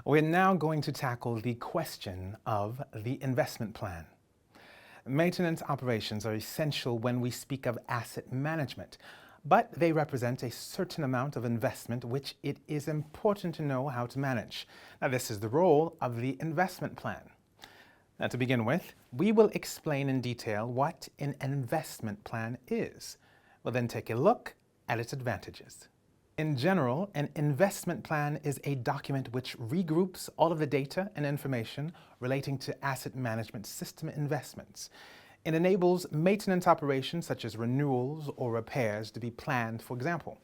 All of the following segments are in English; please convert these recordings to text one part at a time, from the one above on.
We're now going to tackle the question of the investment plan. Maintenance operations are essential when we speak of asset management, but they represent a certain amount of investment which it is important to know how to manage. Now, this is the role of the investment plan. Now, to begin with, we will explain in detail what an investment plan is. We'll then take a look at its advantages. In general, an investment plan is a document which regroups all of the data and information relating to asset management system investments. It enables maintenance operations such as renewals or repairs to be planned, for example.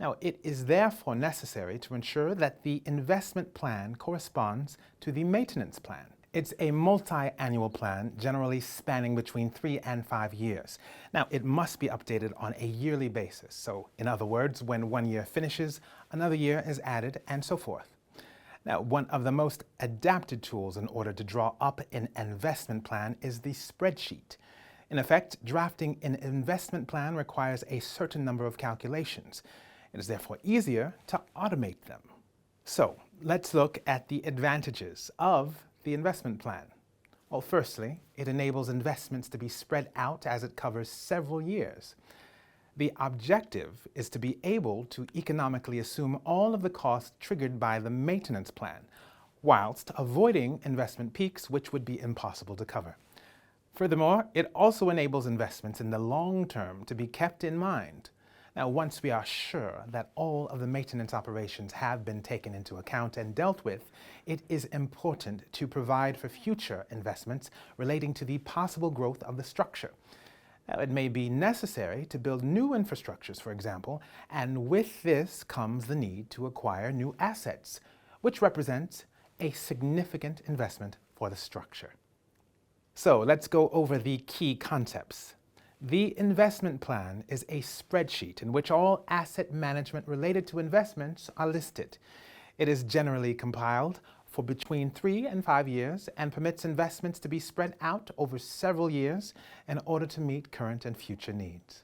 Now, it is therefore necessary to ensure that the investment plan corresponds to the maintenance plan. It's a multi-annual plan, generally spanning between 3 and 5 years. Now, it must be updated on a yearly basis. So, in other words, when one year finishes, another year is added, and so forth. Now, one of the most adapted tools in order to draw up an investment plan is the spreadsheet. In effect, drafting an investment plan requires a certain number of calculations. It is therefore easier to automate them. So, let's look at the advantages of the investment plan. Well, firstly, it enables investments to be spread out as it covers several years. The objective is to be able to economically assume all of the costs triggered by the maintenance plan, whilst avoiding investment peaks which would be impossible to cover. Furthermore, it also enables investments in the long term to be kept in mind. Now, once we are sure that all of the maintenance operations have been taken into account and dealt with, it is important to provide for future investments relating to the possible growth of the structure. Now, it may be necessary to build new infrastructures, for example, and with this comes the need to acquire new assets, which represents a significant investment for the structure. So, let's go over the key concepts. The investment plan is a spreadsheet in which all asset management related to investments are listed. It is generally compiled for between 3 and 5 years and permits investments to be spread out over several years in order to meet current and future needs.